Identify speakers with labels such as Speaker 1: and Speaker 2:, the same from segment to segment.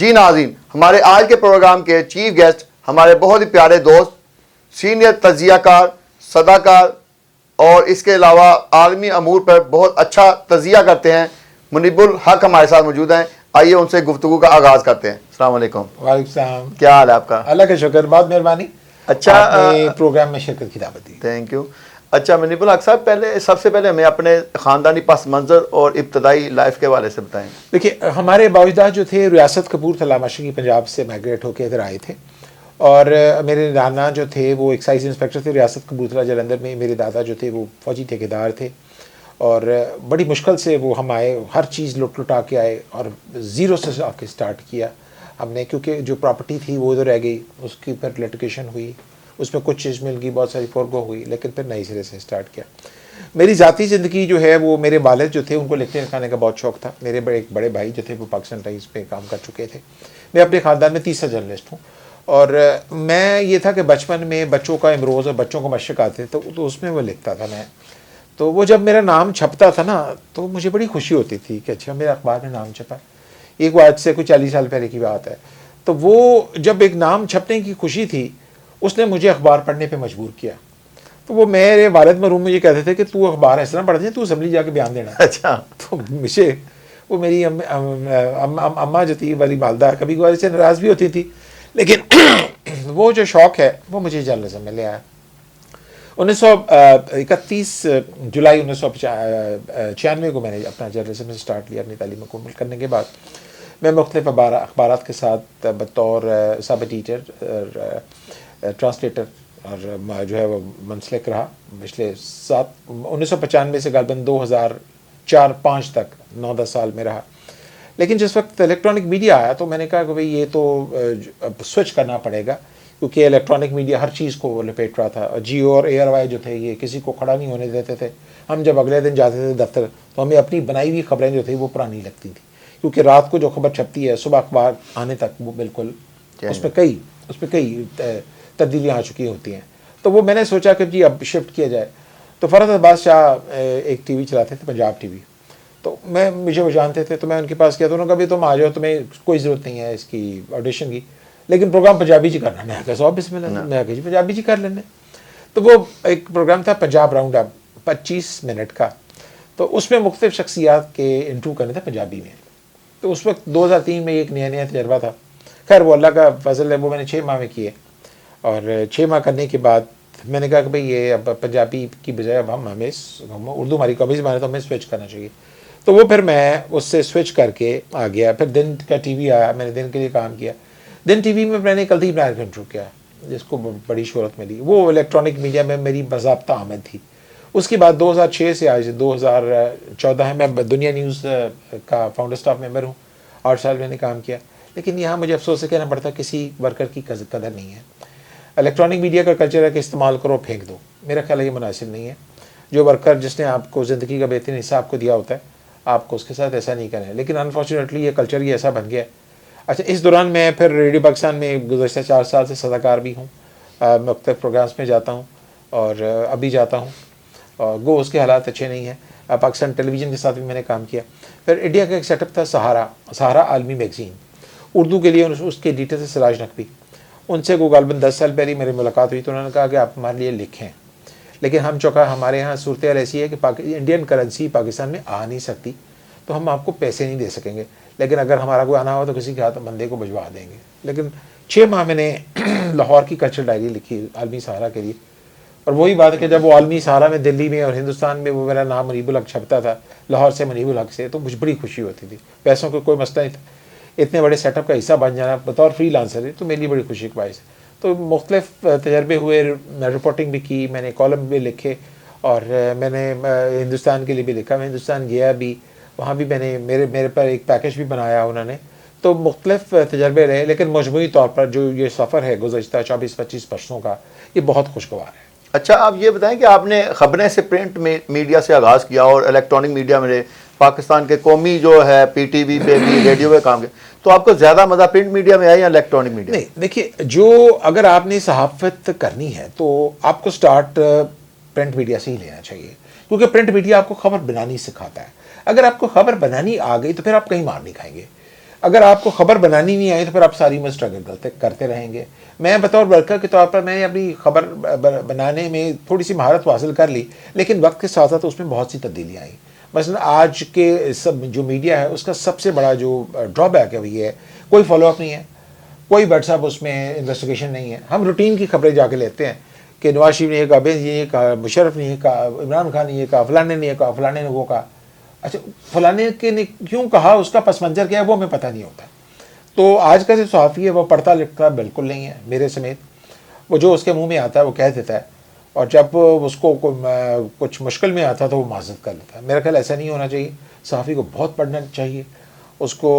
Speaker 1: جی ناظرین، ہمارے آج کے پروگرام کے چیف گیسٹ ہمارے بہت ہی پیارے دوست، سینئر تجزیہ کار، صداکار اور اس کے علاوہ عالمی امور پر بہت اچھا تجزیہ کرتے ہیں، منیب الحق ہمارے ساتھ موجود ہیں۔ آئیے ان سے گفتگو کا آغاز کرتے ہیں۔ السلام علیکم۔
Speaker 2: وعلیکم السلام۔
Speaker 1: کیا حال ہے آپ کا؟
Speaker 2: اللہ کا شکر، بہت مہربانی۔
Speaker 1: اچھا،
Speaker 2: آپ نے پروگرام میں شرکت کی دعوت دی۔
Speaker 1: Thank you. اچھا منیب الحق صاحب، سب سے پہلے ہمیں اپنے خاندانی پس منظر اور ابتدائی لائف کے حوالے سے بتائیں۔
Speaker 2: دیکھیے، ہمارے باوجداد جو تھے ریاست کپورتھلا مشرقی پنجاب سے مائگریٹ ہو کے ادھر آئے تھے، اور میرے نانا جو تھے وہ ایکسائز انسپیکٹر تھے ریاست کپورتھلا جلندھر میں۔ میرے دادا جو تھے وہ فوجی ٹھیکیدار تھے، اور بڑی مشکل سے وہ ہم آئے، ہر چیز لٹ لٹا کے آئے اور زیرو سے آ کے اسٹارٹ کیا ہم نے، کیونکہ جو پراپرٹی تھی وہ ادھر رہ گئی، اس کی پھر لیٹیگیشن ہوئی، اس میں کچھ چیز مل گئی، بہت ساری فورگو ہوئی، لیکن پھر نئی سرے سے اسٹارٹ کیا۔ میری ذاتی زندگی جو ہے وہ میرے والد جو تھے ان کو لکھنے لکھانے کا بہت شوق تھا۔ میرے ایک بڑے بھائی جو تھے وہ پاکستان ٹائمز پہ کام کر چکے تھے۔ میں اپنے خاندان میں تیسرا جرنلسٹ ہوں، اور میں یہ تھا کہ بچپن میں بچوں کا امروز اور بچوں کو مشق آتے تو اس میں وہ لکھتا تھا میں۔ تو وہ جب میرا نام چھپتا تھا نا تو مجھے بڑی خوشی ہوتی تھی کہ اچھا میرے اخبار میں نام چھپا۔ ایک وہ آج سے کوئی 40 سال پہلے کی بات ہے۔ تو وہ جب ایک نام چھپنے کی خوشی تھی، اس نے مجھے اخبار پڑھنے پہ مجبور کیا۔ تو وہ میرے والد مرحوم مجھے کہتے تھے کہ تو اخبار اس طرح پڑھ دیں، تو اسمبلی جا کے بیان دینا۔
Speaker 1: اچھا۔
Speaker 2: تو مجھے وہ میری اماں جو تھی والی والدہ کبھی کبھار سے ناراض بھی ہوتی تھی، لیکن وہ جو شوق ہے وہ مجھے جرنلزم میں لے آیا۔ 31 جولائی 1996 کو میں نے اپنا جرنلزم سے اسٹارٹ لیا۔ اپنی تعلیم مکمل کرنے کے بعد میں مختلف اخبارات کے ساتھ بطور سب ایڈیٹر، ٹرانسلیٹر اور جو ہے وہ منسلک رہا پچھلے 1995 سے غالباً 2004-05 تک 9-10 سال میں رہا۔ لیکن جس وقت الیکٹرانک میڈیا آیا تو میں نے کہا کہ بھئی یہ تو اب سوئچ کرنا پڑے گا، کیونکہ الیکٹرانک میڈیا ہر چیز کو لپیٹ رہا تھا۔ جیو اور اے آر وائی جو تھے یہ کسی کو کھڑا نہیں ہونے دیتے تھے۔ ہم جب اگلے دن جاتے تھے دفتر تو ہمیں اپنی بنائی ہوئی خبریں جو تھیں وہ پرانی لگتی تھیں، کیونکہ رات کو جو خبر چھپتی ہے صبح اخبار آنے تک وہ بالکل اس میں کئی تبدیلیاں آ چکی ہوتی ہیں۔ تو وہ میں نے سوچا کہ جی اب شفٹ کیا جائے۔ تو فرحت عباس شاہ ایک ٹی وی چلاتے تھے، پنجاب ٹی وی، تو مجھے وہ جانتے تھے، تو میں ان کے پاس گیا تو انہوں نے کہا بھی تم آ جاؤ، تمہیں کوئی ضرورت نہیں ہے اس کی آڈیشن کی، لیکن پروگرام پنجابی جی کرنا۔ میں کہا صاحب بسم اللہ، میں کہا جی پنجابی جی کر لینے۔ تو وہ ایک پروگرام تھا پنجاب راؤنڈ اپ 25 منٹ کا، تو اس میں مختلف شخصیات کے انٹرویو کرنے تھے پنجابی میں۔ تو اس وقت 2003 میں ایک نیا تجربہ تھا۔ خیر وہ اللہ کا فضل ہے، وہ میں نے 6 ماہ میں کیے، اور 6 ماہ کرنے کے بعد میں نے کہا کہ بھئی یہ اب پنجابی کی بجائے اب ہمیں اردو ہماری قومی زبان ہے تو ہمیں سوئچ کرنا چاہیے۔ تو وہ پھر میں اس سے سوئچ کر کے آ گیا۔ پھر دن کا ٹی وی آیا، میں نے دن کے لیے کام کیا۔ دن ٹی وی میں میں نے کلدیپ نائر کا انٹرویو کیا، جس کو بڑی شہرت ملی۔ وہ الیکٹرانک میڈیا میں میری باضابطہ آمد تھی۔ اس کے بعد 2006 سے آج 2014 ہے، میں دنیا نیوز کا فاؤنڈر اسٹاف ممبر ہوں، 8 سال میں نے کام کیا۔ لیکن یہاں مجھے افسوس سے کہنا پڑتا ہے کسی ورکر کی قدر نہیں ہے۔ الیکٹرانک میڈیا کا کلچر ہے کہ استعمال کرو پھینک دو، میرا خیال ہے یہ مناسب نہیں ہے۔ جو ورکر جس نے آپ کو زندگی کا بہترین حصہ آپ کو دیا ہوتا ہے، آپ کو اس کے ساتھ ایسا نہیں کرنا ہے۔ لیکن انفارچونیٹلی یہ کلچر ہی ایسا بن گیا ہے۔ اچھا، اس دوران میں پھر ریڈیو پاکستان میں گزشتہ 4 سال سے صداکار بھی ہوں، مختلف پروگرامس میں جاتا ہوں اور ابھی جاتا ہوں، اور گو اس کے حالات اچھے نہیں ہیں۔ پاکستان ٹیلی ویژن کے ساتھ بھی میں نے کام کیا۔ پھر انڈیا کا ایک سیٹ اپ تھا سہارا عالمی میگزین، اردو کے لیے اس کے ایڈیٹر تھے سراج نقوی۔ ان سے کو غالباً 10 سال پہلے میری ملاقات ہوئی تو انہوں نے کہا کہ آپ ہمارے لیے لکھیں، لیکن ہم چونکہ ہمارے یہاں صورتحال ایسی ہے کہ انڈین کرنسی پاکستان میں آ نہیں سکتی، تو ہم آپ کو پیسے نہیں دے سکیں گے، لیکن اگر ہمارا کوئی آنا ہو تو کسی کے ہاتھ بندے کو بھجوا دیں گے۔ لیکن 6 ماہ میں نے لاہور کی کلچر ڈائری لکھی عالمی سہارا کے لیے، اور وہی بات ہے کہ جب وہ عالمی سہارا میں دلی میں اور ہندوستان میں وہ میرا نام منیب الحق چھپتا تھا، لاہور سے منیب الحق سے، تو مجھے بڑی خوشی ہوتی تھی۔ پیسوں کا کوئی مسئلہ نہیں تھا، اتنے بڑے سیٹ اپ کا حصہ بن جانا بطور فری لانسر ہے تو میرے لیے بڑی خوشی کا باعث ہے۔ تو مختلف تجربے ہوئے، رپورٹنگ بھی کی، میں نے کالم بھی لکھے، اور میں نے ہندوستان کے لیے بھی لکھا۔ میں ہندوستان گیا بھی، وہاں بھی میں نے میرے پر ایک پیکج بھی بنایا انہوں نے۔ تو مختلف تجربے رہے، لیکن مجموعی طور پر جو یہ سفر ہے گزشتہ 24-25 برسوں کا، یہ بہت خوشگوار ہے۔
Speaker 1: اچھا، آپ یہ بتائیں کہ آپ نے خبریں سے پرنٹ میڈیا سے آغاز کیا اور الیکٹرانک میڈیا میں پاکستان کے قومی جو ہے پی ٹی وی پہ بھی، ریڈیو پہ کام کیا، تو آپ کو زیادہ مزہ پرنٹ میڈیا میں آیا یا الیکٹرانک میڈیا؟
Speaker 2: نہیں، دیکھیے، جو اگر آپ نے صحافت کرنی ہے تو آپ کو سٹارٹ پرنٹ میڈیا سے ہی لینا چاہیے، کیونکہ پرنٹ میڈیا آپ کو خبر بنانی سکھاتا ہے۔ اگر آپ کو خبر بنانی آ گئی تو پھر آپ کہیں مار نہیں کھائیں گے۔ اگر آپ کو خبر بنانی نہیں آئی تو پھر آپ ساری عمر اسٹرگل کرتے رہیں گے. میں بطور ورکر کے طور پر میں نے اپنی خبر بنانے میں تھوڑی سی مہارت حاصل کر لی, لیکن وقت کے ساتھ ساتھ اس میں بہت سی تبدیلیاں آئیں. مثلا آج کے سب جو میڈیا ہے اس کا سب سے بڑا جو ڈرا بیک ہے وہ یہ ہے, کوئی فالو اپ نہیں ہے, کوئی واٹس ایپ اس میں انویسٹیگیشن نہیں ہے. ہم روٹین کی خبریں جا کے لیتے ہیں کہ نواز شریف نے یہ کہا, بینظیر نے یہ کہا, مشرف نے یہ کہا, عمران خان نے یہ کہا, فلانے نے یہ کہا, فلانے نے وہ کہا. اچھا فلانے کے نے کیوں کہا, اس کا پس منظر کیا ہے وہ ہمیں پتہ نہیں ہوتا. تو آج کا جو صحافی ہے وہ پڑھتا لکھتا بالکل نہیں ہے, میرے سمیت. وہ جو اس کے منہ میں آتا ہے وہ کہہ دیتا ہے, اور جب اس کو کچھ مشکل میں آتا ہے تو وہ معذرت کر لیتا ہے. میرا خیال ایسا نہیں ہونا چاہیے. صحافی کو بہت پڑھنا چاہیے. اس کو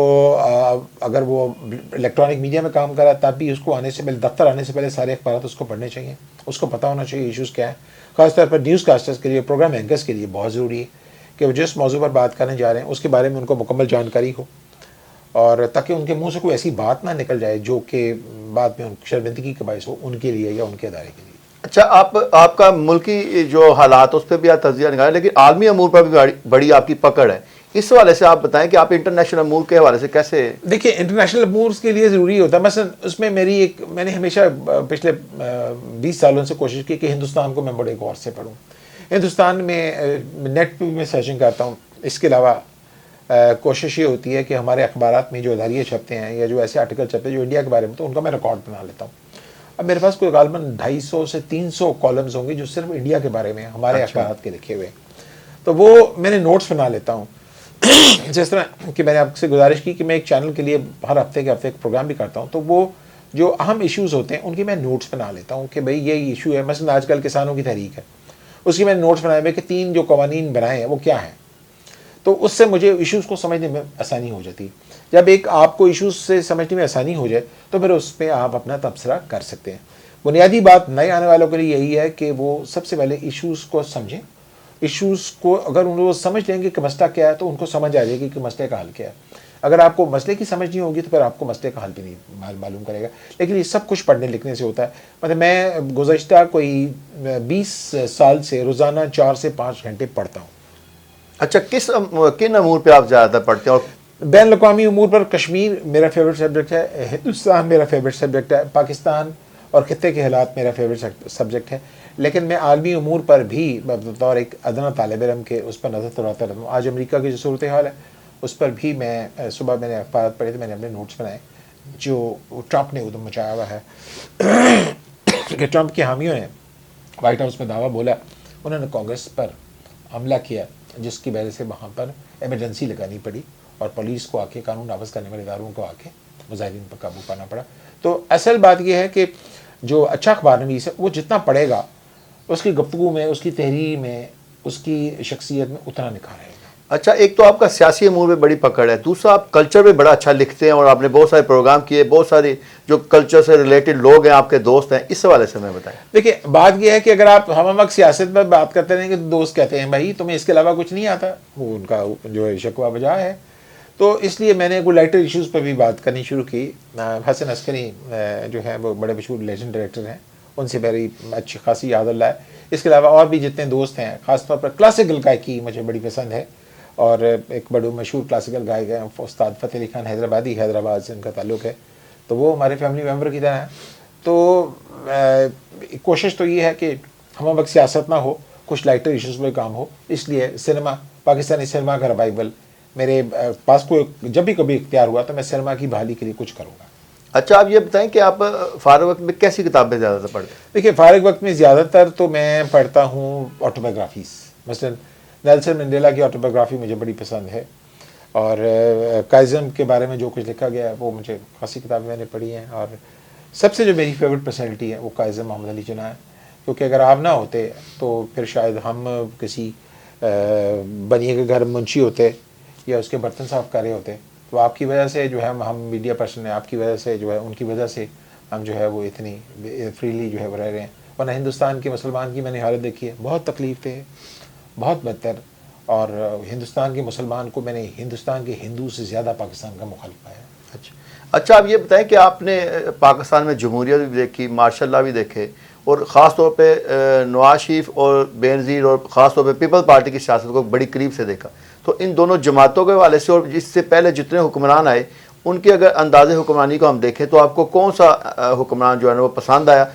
Speaker 2: اگر وہ الیکٹرانک میڈیا میں کام کرا تب بھی اس کو آنے سے پہلے, دفتر آنے سے پہلے سارے اخبارات اس کو پڑھنے چاہیے. اس کو پتہ ہونا چاہیے ایشوز کیا ہیں. خاص طور پر نیوز کاسٹرز کے لیے, پروگرام اینکرز کے لیے بہت ضروری ہے کہ وہ جس موضوع پر بات کرنے جا رہے ہیں اس کے بارے میں ان کو مکمل جانکاری ہو, اور تاکہ ان کے منہ سے کوئی ایسی بات نہ نکل جائے جو کہ بعد میں شرمندگی کا باعث ہو ان کے لیے یا ان کے ادارے کے لیے.
Speaker 1: اچھا, آپ کا ملکی جو حالات اس پہ بھی آپ تجزیہ نکالیں, لیکن عالمی امور پر بھی بڑی آپ کی پکڑ ہے. اس حوالے سے آپ بتائیں کہ آپ انٹرنیشنل امور کے حوالے سے کیسے.
Speaker 2: دیکھیے انٹرنیشنل امور کے لیے ضروری ہوتا ہے. مثلا اس میں میں نے ہمیشہ پچھلے 20 سالوں سے کوشش کی کہ ہندوستان کو میں بڑے غور سے پڑھوں. ہندوستان میں نیٹ پہ میں سرچنگ کرتا ہوں. اس کے علاوہ کوشش یہ ہوتی ہے کہ ہمارے اخبارات میں جو اداریے چھپتے ہیں یا جو ایسے آرٹیکل چھپتے ہیں جو انڈیا کے بارے میں, تو ان کا میں ریکارڈ بنا لیتا ہوں. اب میرے پاس کوئی غالباً 250 سے 300 کالمز ہوں گے جو صرف انڈیا کے بارے میں ہمارے اخبارات کے لکھے ہوئے. تو وہ میں نے نوٹس بنا لیتا ہوں. جس طرح کہ میں نے آپ سے گزارش کی کہ میں ایک چینل کے لیے ہر ہفتے کے ہفتے ایک پروگرام بھی کرتا ہوں, تو وہ جو اہم ایشوز ہوتے ہیں ان کی میں نوٹس بنا لیتا ہوں کہ بھئی یہ ایشو ہے. مثلا آج کل کسانوں کی تحریک ہے, اس کی میں نے نوٹس بنائے ہوئے کہ 3 جو قوانین بنائے ہیں وہ کیا ہیں. تو اس سے مجھے ایشوز کو سمجھنے میں آسانی ہو جاتی. جب ایک آپ کو ایشوز سے سمجھنے میں آسانی ہو جائے تو پھر اس پہ آپ اپنا تبصرہ کر سکتے ہیں. بنیادی بات نئے آنے والوں کے لیے یہی ہے کہ وہ سب سے پہلے ایشوز کو سمجھیں. ایشوز کو اگر وہ سمجھ لیں گے کہ مسئلہ کیا ہے تو ان کو سمجھ آ جائے گی کہ مسئلے کا حل کیا ہے. اگر آپ کو مسئلے کی سمجھ نہیں ہوگی تو پھر آپ کو مسئلے کا حل بھی نہیں معلوم کرے گا. لیکن یہ سب کچھ پڑھنے لکھنے سے ہوتا ہے. مطلب میں گزشتہ کوئی 20 سال سے روزانہ 4 سے 5 گھنٹے پڑھتا ہوں.
Speaker 1: اچھا, کن امور پہ آپ زیادہ پڑھتے ہیں؟ اور
Speaker 2: بین الاقوامی امور پر کشمیر میرا فیوریٹ سبجیکٹ ہے, ہندوستان میرا فیوریٹ سبجیکٹ ہے, پاکستان اور خطے کے حالات میرا فیوریٹ سبجیکٹ ہے. لیکن میں عالمی امور پر بھی بطور ایک ادنا طالب علم کے اس پر نظر دوڑاتا رہتا ہوں. آج امریکہ کی جو صورتحال ہے اس پر بھی میں صبح میں نے اخبارات پڑھے تھے, میں نے اپنے نوٹس بنائے. جو ٹرمپ نے ادھم مچایا ہوا ہے کہ ٹرمپ کے حامیوں نے وائٹ ہاؤس میں دعویٰ بولا, انہوں نے کانگریس پر حملہ کیا جس کی وجہ سے وہاں پر ایمرجنسی لگانی پڑی اور پولیس کو آ کے, قانون نافذ کرنے والے اداروں کو آ کے مظاہرین پر قابو پانا پڑا. تو اصل بات یہ ہے کہ جو اچھا اخبار نویس ہے وہ جتنا پڑھے گا اس کی گفتگو میں, اس کی تحریر میں, اس کی شخصیت میں اتنا نکھار رہے گا.
Speaker 1: اچھا, ایک تو آپ کا سیاسی امور میں بڑی پکڑ ہے, دوسرا آپ کلچر میں بڑا اچھا لکھتے ہیں اور آپ نے بہت سارے پروگرام کیے, بہت سارے جو کلچر سے ریلیٹڈ لوگ ہیں آپ کے دوست ہیں. اس حوالے سے میں بتائیں.
Speaker 2: دیکھیں بات یہ ہے کہ اگر آپ ہم وقت سیاست میں بات کرتے رہیں گے تو دوست کہتے ہیں بھائی تمہیں اس کے علاوہ کچھ نہیں آتا, وہ ان کا جو ہے شکوہ بجا ہے. تو اس لیے میں نے کوئی لائٹر ایشوز پہ بھی بات کرنی شروع کی. حسن عسکری جو ہے وہ بڑے مشہور لیجنڈ ڈائریکٹر ہیں, ان سے میری اچھی خاصی یاد اللہ ہے. اس کے علاوہ اور بھی جتنے دوست ہیں, خاص طور پر کلاسیکل گائیکی مجھے بڑی پسند ہے, اور ایک بڑے مشہور کلاسیکل گائک ہیں استاد فتح علی خان حیدرآبادی, حیدرآباد سے ان کا تعلق ہے, تو وہ ہمارے فیملی ممبر کی طرح ہیں. تو کوشش تو یہ ہے کہ ہم وقت سیاست نہ ہو, کچھ لائٹر ایشوز میں کام ہو. اس لیے سنیما, پاکستانی سنیما کا ریوائول میرے پاس کوئی جب بھی کبھی اختیار ہوا تو میں سنیما کی بحالی کے لیے کچھ کروں گا.
Speaker 1: اچھا, آپ یہ بتائیں کہ آپ فارغ وقت میں کیسی کتابیں زیادہ تر پڑھتے ہیں؟
Speaker 2: دیکھیے فارغ وقت میں زیادہ تر تو میں پڑھتا ہوں آٹوبایوگرافیز. مثلا نیلسن منڈیلا کی آٹوبایوگرافی مجھے بڑی پسند ہے, اور کائزم کے بارے میں جو کچھ لکھا گیا ہے وہ مجھے خاصی کتابیں میں نے پڑھی ہیں. اور سب سے جو میری فیوریٹ پرسنالٹی ہے وہ کائزم محمد علی جناح ہے, کیونکہ اگر آپ نہ ہوتے تو پھر شاید ہم کسی بنیے کے گھر منشی ہوتے یا اس کے برتن صاف کر رہے ہوتے. تو آپ کی وجہ سے جو ہے ہم میڈیا پرسن ہیں, آپ کی وجہ سے جو ہے ان کی وجہ سے ہم جو ہے وہ اتنی فریلی جو ہے وہ رہ رہے ہیں. ورنہ ہندوستان کے مسلمان کی میں نے حالت دیکھی ہے, بہت تکلیف تھے, بہت بدتر. اور ہندوستان کے مسلمان کو میں نے ہندوستان کے ہندو سے زیادہ پاکستان کا مخالف پایا.
Speaker 1: اچھا, آپ یہ بتائیں کہ آپ نے پاکستان میں جمہوریت بھی دیکھی, مارشل لا بھی دیکھے, اور خاص طور پہ نواز شریف اور بینظیر اور خاص طور پہ پیپل پارٹی کی سیاست کو بڑی قریب سے دیکھا. تو ان دونوں جماعتوں کے حوالے سے اور اس سے پہلے جتنے حکمران آئے ان کے اگر انداز حکمرانی کو ہم دیکھیں تو آپ کو کون سا حکمران جو ہے نا وہ پسند آیا؟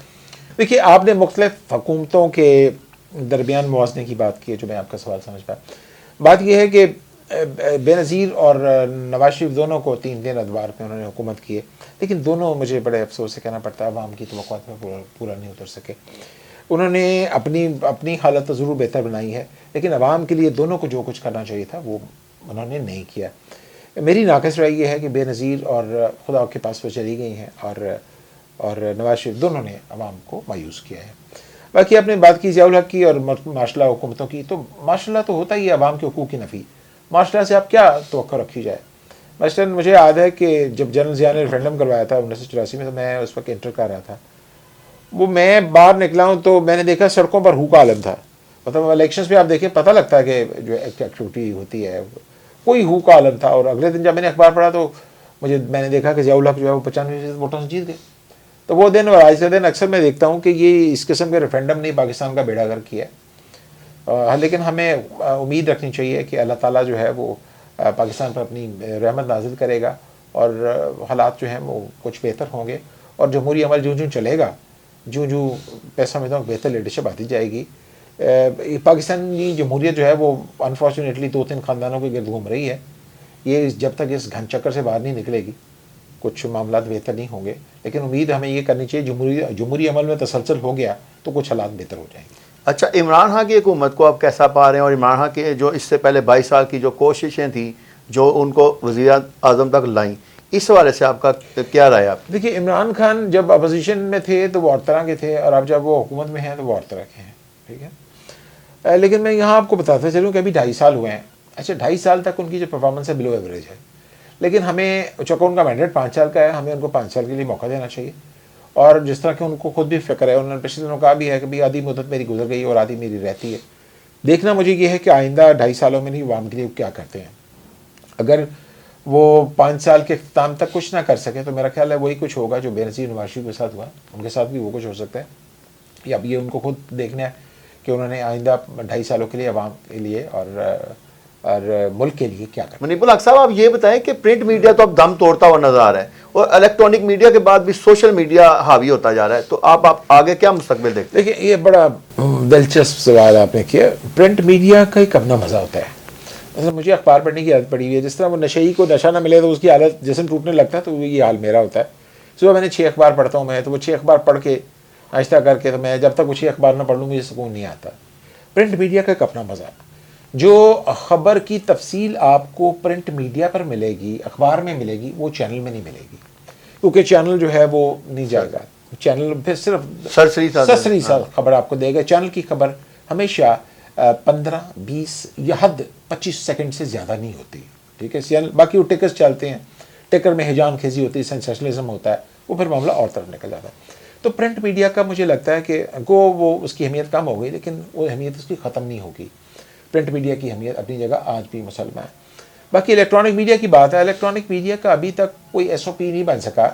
Speaker 2: دیکھیے آپ نے مختلف حکومتوں کے درمیان موازنے کی بات کی ہے جو میں آپ کا سوال سمجھ پایا. بات یہ ہے کہ بے نظیر اور نواز شریف دونوں کو 3 ادوار میں انہوں نے حکومت کی ہے، لیکن دونوں مجھے بڑے افسوس سے کہنا پڑتا ہے عوام کی توقعات میں پورا نہیں اتر سکے. انہوں نے اپنی حالت تو ضرور بہتر بنائی ہے، لیکن عوام کے لیے دونوں کو جو کچھ کرنا چاہیے تھا وہ انہوں نے نہیں کیا. میری ناقص رائے یہ ہے کہ بے نظیر اور خدا کے پاس وہ چلی گئی ہیں اور نواز شریف دونوں نے عوام کو مایوس کیا ہے. باقی آپ نے بات کی ضیاء الحق کی اور ماشاء اللہ حکومتوں کی، تو ماشاء اللہ تو ہوتا ہی ہے عوام کے حقوق کی نفی. ماشاء اللہ سے آپ کیا توقع رکھی جائے؟ مثلاً مجھے یاد ہے کہ جب جنرل ضیاء نے ریفرینڈم کروایا تھا 1984 میں، تو میں اس وقت انٹر کر رہا تھا. وہ میں باہر نکلا ہوں تو میں نے دیکھا سڑکوں پر ہو کا عالم تھا. مطلب الیکشنز پہ آپ دیکھیں پتہ لگتا ہے کہ جو ایکٹیویٹی ہوتی ہے کوئی ہو کا عالم تھا. اور اگلے دن جب میں نے اخبار پڑھا تو میں نے دیکھا کہ ضیاء الحق جو ہے وہ 95% ووٹوں سے جیت گئے. تو وہ دن اور آج کا دن اکثر میں دیکھتا ہوں کہ یہ اس قسم کے ریفرینڈم نے پاکستان کا بیڑا گرک کیا ہے. لیکن ہمیں امید رکھنی چاہیے کہ اللہ تعالیٰ جو ہے وہ پاکستان پر اپنی رحمت نازل کرے گا اور حالات جو ہیں وہ کچھ بہتر ہوں گے. اور جمہوری عمل جوں چلے گا، جو پیسہ میں تو بہتر لیڈرشپ آتی جائے گی. پاکستانی جمہوریت جو ہے وہ انفارچونیٹلی 2-3 خاندانوں کے گرد گھوم رہی ہے. یہ جب تک اس گھن چکر سے باہر نہیں نکلے گی کچھ معاملات بہتر نہیں ہوں گے. لیکن امید ہمیں یہ کرنی چاہیے جمہوری عمل میں تسلسل ہو گیا تو کچھ حالات بہتر ہو جائیں گے.
Speaker 1: اچھا، عمران خان کی حکومت کو آپ کیسا پا رہے ہیں؟ اور عمران خان کے جو اس سے پہلے 22 سال کی جو کوششیں تھیں جو ان کو وزیر اعظم تک لائیں، اس حوالے سے آپ کا کیا رائے؟ آپ
Speaker 2: دیکھیے عمران خان جب اپوزیشن میں تھے تو وہ اور طرح کے تھے، اور اب جب وہ حکومت میں ہیں تو وہ اور طرح کے ہیں. ٹھیک ہے، لیکن میں یہاں آپ کو بتاتا چلوں کہ ابھی 2.5 سال ہوئے ہیں. اچھا 2.5 سال تک ان کی جو پرفارمنس ہے بلو ایوریج ہے، لیکن ہمیں چونکہ ان کا مینڈیٹ 5 سال کا ہے، ہمیں ان کو 5 سال کے لیے موقع دینا چاہیے. اور جس طرح کہ ان کو خود بھی فکر ہے، انہوں نے پچھلے دنوں کہا بھی ہے کہ بھی آدھی مدت میری گزر گئی اور آدھی میری رہتی ہے. دیکھنا مجھے یہ ہے کہ آئندہ 2.5 سالوں میں نہیں عوام کے لیے کیا کرتے ہیں. اگر وہ 5 سال کے اختتام تک کچھ نہ کر سکے تو میرا خیال ہے وہی کچھ ہوگا جو بے نظیر نواز شریف کے ساتھ ہوا، ان کے ساتھ بھی وہ کچھ ہو سکتا ہے. یا اب یہ ان کو خود دیکھنا ہے کہ انہوں نے آئندہ 2.5 سالوں کے لیے عوام کے لیے اور ملک کے لیے کیا کرنا.
Speaker 1: منیب الحق صاحب، آپ یہ بتائیں کہ پرنٹ میڈیا تو اب دم توڑتا ہوا نظر آ رہا ہے اور الیکٹرانک میڈیا کے بعد بھی سوشل میڈیا حاوی ہوتا جا رہا ہے، تو آپ آگے کیا مستقبل دیکھتے ہیں؟
Speaker 2: دیکھیں یہ بڑا دلچسپ سوال آپ نے کیا. پرنٹ میڈیا کا ایک اپنا مزہ ہوتا ہے. مثلا مجھے اخبار پڑھنے کی عادت پڑی ہوئی ہے. جس طرح وہ نشئی کو نشہ نہ ملے تو اس کی حالت جسم ٹوٹنے لگتا ہے، تو یہ حال میرا ہوتا ہے. صبح میں نے 6 اخبار پڑھتا ہوں میں، تو وہ 6 اخبار پڑھ کے آہستہ کر کے، تو میں جب تک وہ 6 اخبار نہ پڑھ لوں مجھے سکون نہیں آتا. پرنٹ میڈیا کا ایک اپنا مزہ ہے. جو خبر کی تفصیل آپ کو پرنٹ میڈیا پر ملے گی، اخبار میں ملے گی، وہ چینل میں نہیں ملے گی، کیونکہ چینل جو ہے وہ نہیں جائے گا. چینل پھر صرف سرسری سا خبر آپ کو دے گا. چینل کی خبر ہمیشہ 15-20 یا حد 25 سیکنڈ سے زیادہ نہیں ہوتی. ٹھیک ہے، باقی وہ ٹکرز چلتے ہیں، ٹکر میں ہیجان خیزی ہوتی ہے، سینسیشنلزم ہوتا ہے، وہ پھر معاملہ اور طرف نکل جاتا ہے. تو پرنٹ میڈیا کا مجھے لگتا ہے کہ وہ اس کی اہمیت کم ہو گئی، لیکن وہ اہمیت اس کی ختم نہیں ہوگی. پرنٹ میڈیا کی اہمیت اپنی جگہ آج بھی مسلمہ ہے. باقی الیکٹرانک میڈیا کی بات ہے، الیکٹرانک میڈیا کا ابھی تک کوئی SOP نہیں بن سکا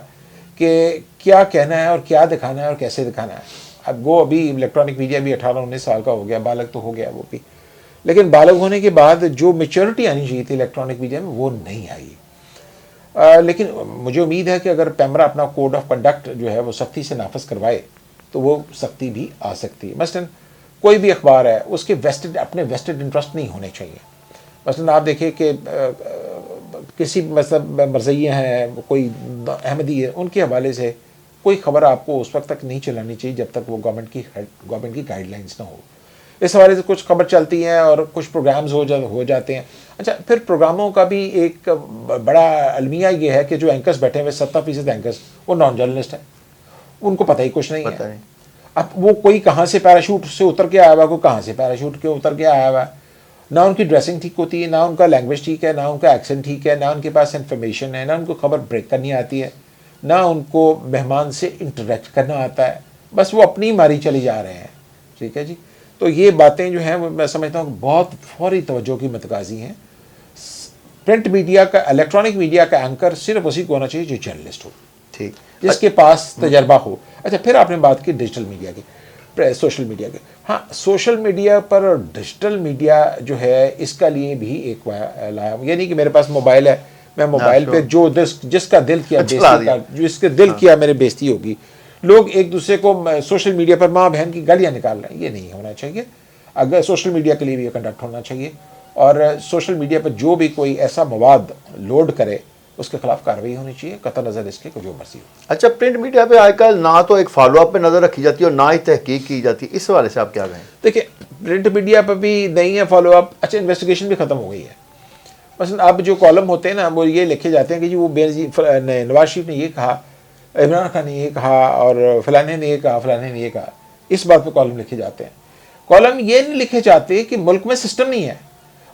Speaker 2: کہ کیا کہنا ہے اور کیا دکھانا ہے اور کیسے دکھانا ہے. اب وہ ابھی الیکٹرانک میڈیا بھی 18-19 سال کا ہو گیا، بالغ تو ہو گیا وہ بھی، لیکن بالغ ہونے کے بعد جو میچورٹی آنی چاہیے تھی الیکٹرانک میڈیا میں وہ نہیں آئی. لیکن مجھے امید ہے کہ اگر پیمرا اپنا کوڈ آف کنڈکٹ جو ہے وہ سختی سے نافذ کروائے تو وہ سختی بھی آ سکتی ہے. مثلاً کوئی بھی اخبار ہے اس کے اپنے ویسٹڈ انٹرسٹ نہیں ہونے چاہیے. مثلاً آپ دیکھیں کہ کسی مطلب مرزیہ ہیں، کوئی احمدی ہے، ان کے حوالے سے کوئی خبر آپ کو اس وقت تک نہیں چلانی چاہیے جب تک وہ گورنمنٹ کی گائیڈ لائنس نہ ہو. اس حوالے سے کچھ خبر چلتی ہیں اور کچھ پروگرامز ہو جاتے ہیں. اچھا پھر پروگراموں کا بھی ایک بڑا المیہ یہ ہے کہ جو اینکرز بیٹھے ہوئے 70% اینکرز وہ نان جرنلسٹ ہیں، ان کو پتہ ہی کچھ نہیں ہے. اب وہ کوئی کہاں سے پیراشوٹ سے اتر کے آیا ہوا، کوئی کہاں سے پیراشوٹ کے اتر کے آیا ہوا ہے. نہ ان کی ڈریسنگ ٹھیک ہوتی ہے، نہ ان کا لینگویج ٹھیک ہے، نہ ان کا ایکسنٹ ٹھیک ہے، نہ ان کے پاس انفارمیشن ہے، نہ ان کو خبر بریک کرنی آتی ہے، نہ ان کو مہمان سے انٹریکٹ کرنا آتا ہے. بس وہ اپنی ماری چلی جا رہے ہیں. ٹھیک ہے جی. تو یہ باتیں جو ہیں وہ میں سمجھتا ہوں کہ بہت فوری توجہ کی متقاضی ہیں. پرنٹ میڈیا کا، الیکٹرانک میڈیا کا اینکر صرف اسی کو ہونا چاہیے جو جرنلسٹ ہو،
Speaker 1: ٹھیک،
Speaker 2: جس کے پاس تجربہ ہو. اچھا پھر آپ نے بات کی ڈیجیٹل میڈیا کی، سوشل میڈیا کی. ہاں سوشل میڈیا پر ڈیجیٹل میڈیا جو ہے اس کا لیے بھی ایک لایا، یعنی کہ میرے پاس موبائل ہے، میں موبائل پہ جو جس کا دل کیا جس کے دل کیا میرے بےزتی ہوگی. لوگ ایک دوسرے کو سوشل میڈیا پر ماں بہن کی گالیاں نکال رہے ہیں, یہ نہیں ہونا چاہیے. اگر سوشل میڈیا کے لیے بھی یہ کنڈکٹ ہونا چاہیے, اور سوشل میڈیا پر جو بھی کوئی ایسا مواد لوڈ کرے اس کے خلاف کارروائی ہونی چاہیے, قطع نظر اس کے جو مرضی ہو.
Speaker 1: اچھا, پرنٹ میڈیا پہ آج کل نہ تو ایک فالو اپ پہ نظر رکھی جاتی ہے اور نہ ہی تحقیق کی جاتی ہے, اس حوالے سے آپ کیا کہیں؟
Speaker 2: دیکھیں, پرنٹ میڈیا پہ بھی نہیں ہے فالو اپ. اچھا, انویسٹیگیشن بھی ختم ہو گئی ہے. مثلا اب جو کالم ہوتے ہیں نا, وہ یہ لکھے جاتے ہیں کہ جی وہ نواز شریف نے یہ کہا, عمران خان نے یہ کہا, اور فلانے نے یہ کہا, فلانے نے یہ کہا. اس بات پہ کالم لکھے جاتے ہیں. کالم یہ نہیں لکھے جاتے کہ ملک میں سسٹم نہیں ہے,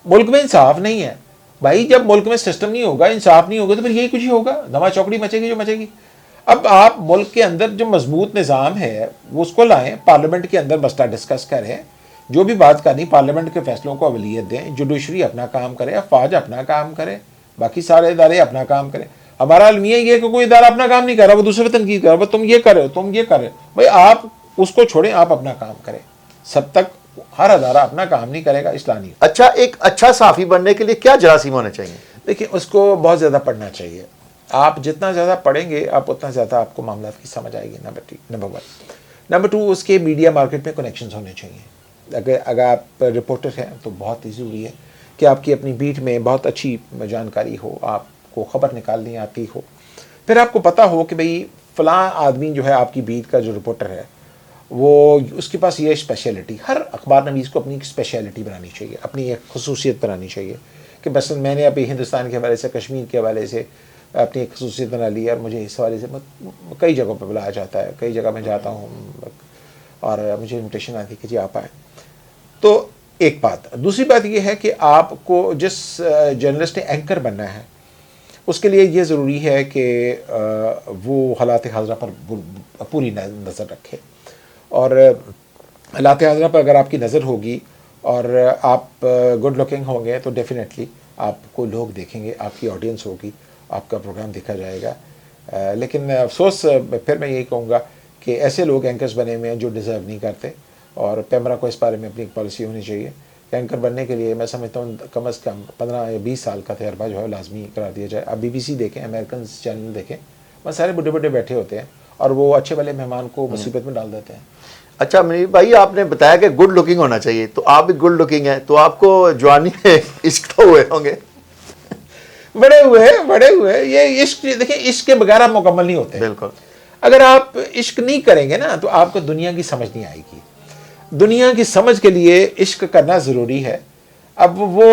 Speaker 2: ملک میں انصاف نہیں ہے. بھائی جب ملک میں سسٹم نہیں ہوگا, انصاف نہیں ہوگا, تو پھر یہی کچھ ہی ہوگا, دھما چوکڑی مچے گی جو مچے گی. اب آپ ملک کے اندر جو مضبوط نظام ہے وہ اس کو لائیں, پارلیمنٹ کے اندر مسئلہ ڈسکس کریں, جو بھی بات کرنی پارلیمنٹ کے فیصلوں کو اولویت دیں, جوڈیشری اپنا کام کرے, افواج اپنا کام کرے, باقی سارے ادارے اپنا کام کریں. ہمارا المیہ یہ کہ کوئی ادارہ اپنا کام نہیں کر رہا, وہ دوسرے پہ تنقید کر رہا, تم یہ کر رہے ہو, تم یہ کر رہے ہو. بھائی آپ اس کو چھوڑیں, آپ اپنا کام کریں. سب تک ہر ادارہ اپنا کام نہیں کرے گا, اصلاح نہیں.
Speaker 1: اچھا, ایک اچھا صحافی بننے کے لیے کیا جراثیم ہونے چاہیے؟
Speaker 2: دیکھیں, اس کو بہت زیادہ پڑھنا چاہیے. آپ جتنا زیادہ پڑھیں گے آپ اتنا زیادہ آپ کو معاملات کی سمجھ آئے گی. نمبر 1. نمبر 2, اس کے میڈیا مارکیٹ میں کنیکشنز ہونے چاہیے. اگر آپ رپورٹر ہیں تو بہت ہی ضروری ہے کہ آپ کی اپنی بیٹ میں بہت اچھی جانکاری ہو, آپ کو خبر نکالنی آتی ہو, پھر آپ کو پتہ ہو کہ بھئی فلاں آدمی جو ہے آپ کی بیٹ کا جو رپورٹر ہے وہ اس کے پاس یہ اسپیشلٹی. ہر اخبار نویس کو اپنی ایک اسپیشلٹی بنانی چاہیے, اپنی ایک خصوصیت بنانی چاہیے. کہ مثلا میں نے ابھی ہندوستان کے حوالے سے, کشمیر کے حوالے سے اپنی ایک خصوصیت بنا لی, اور مجھے اس حوالے سے کئی جگہوں پہ بلایا جاتا ہے, کئی جگہ میں جاتا ہوں اور مجھے انویٹیشن آتی ہے کہ جی آپ آئیں. تو ایک بات. دوسری بات یہ ہے کہ آپ کو جس جرنلسٹ نے اینکر بننا ہے اس کے لیے یہ ضروری ہے کہ وہ حالات حاضرہ پر پوری نظر رکھے. اور حالات حاضرہ پر اگر آپ کی نظر ہوگی اور آپ گڈ لکنگ ہوں گے تو ڈیفینیٹلی آپ کو لوگ دیکھیں گے, آپ کی آڈینس ہوگی, آپ کا پروگرام دیکھا جائے گا. لیکن افسوس پھر میں یہی کہوں گا کہ ایسے لوگ اینکرز بنے ہوئے ہیں جو ڈیزرو نہیں کرتے, اور پیمرا کو اس بارے میں اپنی ایک پالیسی ہونی چاہیے کہ اینکر بننے کے لیے میں سمجھتا ہوں کم از کم 15 یا 20 سال کا تجربہ جو ہے لازمی قرار دیا جائے. اب BBC دیکھیں, امریکنز چینل دیکھیں, بس سارے بڈھے بڈھے بیٹھے ہوتے ہیں اور وہ اچھے والے مہمان کو مصیبت میں ڈال دیتے ہیں.
Speaker 1: اچھا منیر بھائی, آپ نے بتایا کہ گڈ لکنگ ہونا چاہیے, تو آپ بھی گڈ لکنگ ہیں, تو آپ کو جوانی میں عشق تو ہوئے ہوں گے؟
Speaker 2: بڑے ہوئے. یہ عشق, دیکھیں عشق کے بغیر آپ مکمل نہیں ہوتے.
Speaker 1: بالکل.
Speaker 2: اگر آپ عشق نہیں کریں گے نا تو آپ کو دنیا کی سمجھ نہیں آئے گی. دنیا کی سمجھ کے لیے عشق کرنا ضروری ہے. اب وہ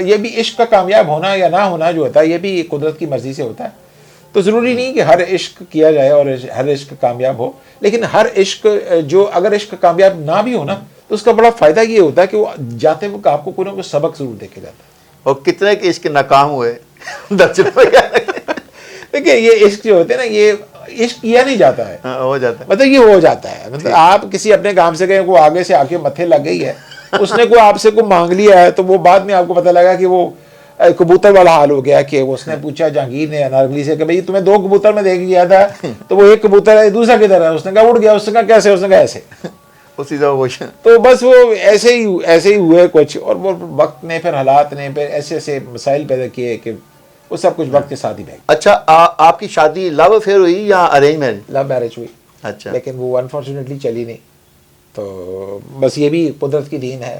Speaker 2: یہ بھی عشق کا کامیاب ہونا یا نہ ہونا جو ہوتا ہے یہ بھی قدرت کی مرضی سے ہوتا ہے. تو ضروری نہیں کہ ہر عشق کیا جائے اور ہر عشق کامیاب ہو, لیکن ہر عشق جو اگر عشق کامیاب نہ بھی ہو نا تو اس کا بڑا فائدہ یہ ہوتا ہے کہ وہ جاتے وقت آپ کو کوئی نہ کوئی سبق ضرور دے کے جاتا ہے.
Speaker 1: اور کتنے کے عشق ناکام ہوئے
Speaker 2: دیکھیں یہ عشق جو ہوتے ہیں نا, یہ عشق کیا نہیں جاتا ہے,
Speaker 1: ہو جاتا ہے,
Speaker 2: مطلب یہ ہو جاتا ہے. مطلب آپ کسی اپنے کام سے گئے, وہ آگے سے آ کے متھے لگ گئی ہے, اس نے کوئی آپ سے کوئی مانگ لیا ہے, تو وہ بعد میں آپ کو پتہ لگا کہ وہ کبوتر والا حال ہو گیا کہ اس نے پوچھا جہانگیر نے انارگلی سے کہ بھئی تمہیں 2 کبوتر میں دے کے گیا تھا, تو وہ ایک کبوتر ہے, دوسرا کدھر ہے؟ اس نے کہا اڑ گیا. اس نے کہا کیسے؟ اس نے کہا ایسے.
Speaker 1: اسی طرح
Speaker 2: تو بس وہ ایسے ہی ہوئے کچھ, اور وہ وقت نے پھر حالات نے پھر ایسے ایسے مسائل پیدا کیے کہ وہ سب کچھ وقت کے ساتھ ہی بہ گیا.
Speaker 1: اچھا, آپ کی شادی لو افیئر ہوئی یا ارینج میرج؟
Speaker 2: لو میرج ہوئی.
Speaker 1: اچھا.
Speaker 2: لیکن وہ انفارچونیٹلی چلی نہیں. تو بس یہ بھی قدرت کی دین ہے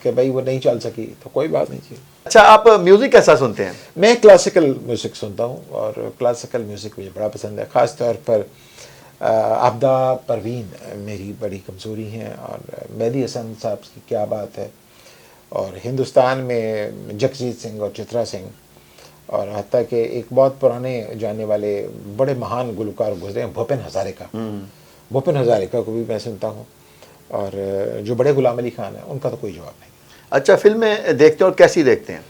Speaker 2: کہ بھائی وہ نہیں چل سکی, تو کوئی بات نہیں تھی.
Speaker 1: اچھا, آپ میوزک کیسا سنتے ہیں؟
Speaker 2: میں کلاسیکل میوزک سنتا ہوں, اور کلاسیکل میوزک مجھے بڑا پسند ہے. خاص طور پر عبدہ پروین میری بڑی کمزوری ہیں, اور مہدی حسن صاحب کی کیا بات ہے, اور ہندوستان میں جگجیت سنگھ اور چترا سنگھ, اور حتیٰ کہ ایک بہت پرانے جانے والے بڑے مہان گلوکار گزرے ہیں بھوپین ہزاریکا. بھوپین ہزاریکا کو بھی میں سنتا ہوں, اور جو بڑے غلام علی خان ہیں ان کا تو کوئی جواب نہیں.
Speaker 1: اچھا, فلمیں دیکھتے ہیں اور کیسی دیکھتے ہیں؟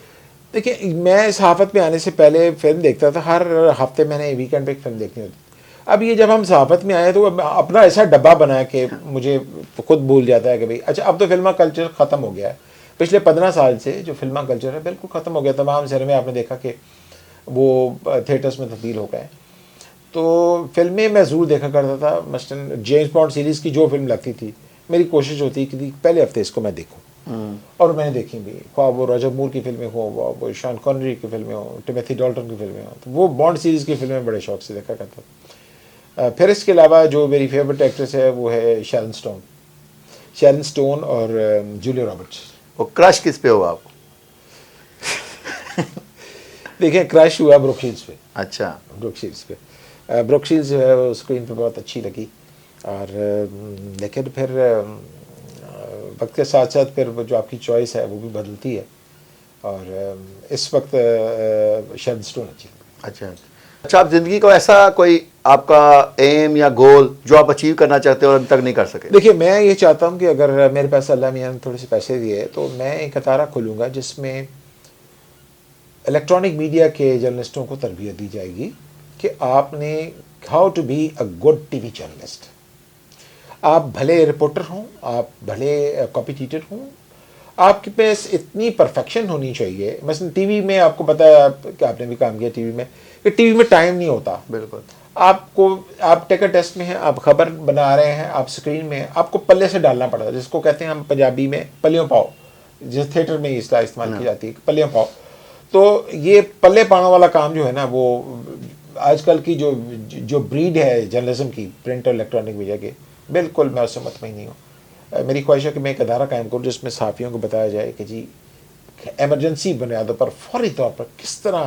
Speaker 2: دیکھیں میں صحافت میں آنے سے پہلے فلم دیکھتا تھا, ہر ہفتے میں نے ویکینڈ پہ ایک فلم دیکھنی ہوتی. اب یہ جب ہم صحافت میں آئے تو اپنا ایسا ڈبہ بنا کہ مجھے خود بھول جاتا ہے کہ بھئی اچھا اب تو فلمہ کلچر ختم ہو گیا ہے. پچھلے 15 سال سے جو فلمہ کلچر ہے بالکل ختم ہو گیا. تمام سنیما آپ نے دیکھا کہ وہ تھیٹرز میں تبدیل ہو گئے. تو فلمیں میں ضرور دیکھا کرتا تھا. مثلاً جیمز بانڈ سیریز کی جو فلم لگتی تھی میری کوشش ہوتی کہ پہلے ہفتے اس کو میں دیکھوں. اور میں نے دیکھی بھی, خواہ وہ راجر مور کی فلمیں ہوں, وہ شان کونری کی فلمیں ہوں, ٹیموتھی ڈالٹن کی فلمیں ہوں, تو وہ بانڈ سیریز کی فلمیں بڑے شوق سے دیکھا کرتا ہوں. پھر اس کے علاوہ جو میری فیوریٹ ایکٹریس ہے وہ ہے شیرن سٹون اور جولیا رابرٹس.
Speaker 1: وہ کرش کس پہ ہوا آپ کو؟
Speaker 2: دیکھیں کرش ہوا بروک شیلز پہ.
Speaker 1: اچھا.
Speaker 2: بروک شیلز پہ. بروک شیلز جو ہے وہ اسکرین پہ بہت اچھی لگی, اور لیکن پھر وقت کے ساتھ ساتھ پھر جو آپ کی چوائس ہے وہ بھی بدلتی ہے, اور اس وقت شیرن سٹون اچھی لگی.
Speaker 1: اچھا, آپ زندگی کو ایسا کوئی آپ کا ایم یا گول جو آپ اچیو کرنا چاہتے ہو اور ابھی تک نہیں کر سکے؟
Speaker 2: دیکھیے میں یہ چاہتا ہوں کہ اگر میرے پاس اللہ میاں نے تھوڑے سے پیسے دیے تو میں ایک ادارہ کھولوں گا جس میں الیکٹرانک میڈیا کے جرنلسٹوں کو تربیت دی جائے گی کہ آپ نے how to be a good TV journalist. آپ بھلے رپورٹر ہوں, آپ بھلے کاپی ٹیٹر ہوں, آپ کے پاس اتنی پرفیکشن ہونی چاہیے. مثلا ٹی وی میں آپ کو پتہ ہے کہ آپ نے بھی کام کیا ٹی وی میں, کہ ٹی وی میں ٹائم نہیں ہوتا.
Speaker 1: بالکل.
Speaker 2: آپ ٹیکر ٹیسٹ میں ہیں, آپ خبر بنا رہے ہیں, آپ اسکرین میں ہیں, آپ کو پلے سے ڈالنا پڑتا ہے, جس کو کہتے ہیں ہم پنجابی میں پلیوں پاؤ, جس تھیٹر میں اس طرح استعمال کی جاتی ہے پلیوں پاؤ. تو یہ پلے پاؤں والا کام جو ہے نا, وہ آج کل کی جو بریڈ ہے جرنلزم کی, پرنٹ اور الیکٹرانک میڈیا کے, بالکل میں اس سے مطمئن نہیں ہوں. میری خواہش ہے کہ میں ایک ادارہ قائم کروں جس میں صحافیوں کو بتایا جائے کہ جی ایمرجنسی بنیادوں پر فوری طور پر کس طرح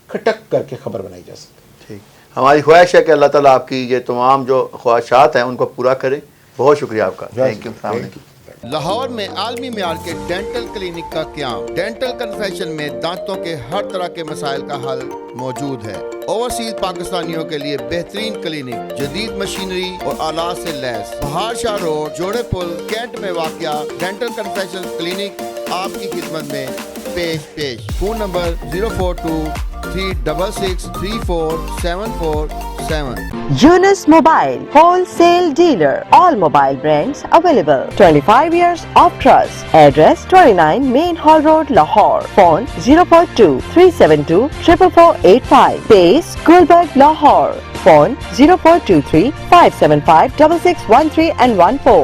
Speaker 2: کھٹک کر کے خبر بنائی جا سکتی.
Speaker 1: ٹھیک, ہماری خواہش ہے کہ اللہ تعالیٰ آپ کی یہ تمام جو خواہشات ہیں ان کو پورا کرے. بہت شکریہ آپ کا. Thank you. السلام علیکم.
Speaker 3: لاہور میں عالمی معیار کے ڈینٹل کلینک کا قیام. ڈینٹل کنفیشن میں دانتوں کے ہر طرح کے مسائل کا حل موجود ہے. اوورسیز پاکستانیوں کے لیے بہترین کلینک, جدید مشینری اور آلات سے لیس. بہار شاہ روڈ, جوڑے پل, کینٹ میں واقع ڈینٹل کنفیشن کلینک آپ کی خدمت میں پیش. Phone number 04236634747.
Speaker 4: Yunus Mobile, wholesale dealer. All mobile brands available. 25 years of trust. Address 29 Main Hall Road, Lahore. Phone 042-372-44485. Base Gulberg, Lahore. Phone 0423-575-6613 and 14.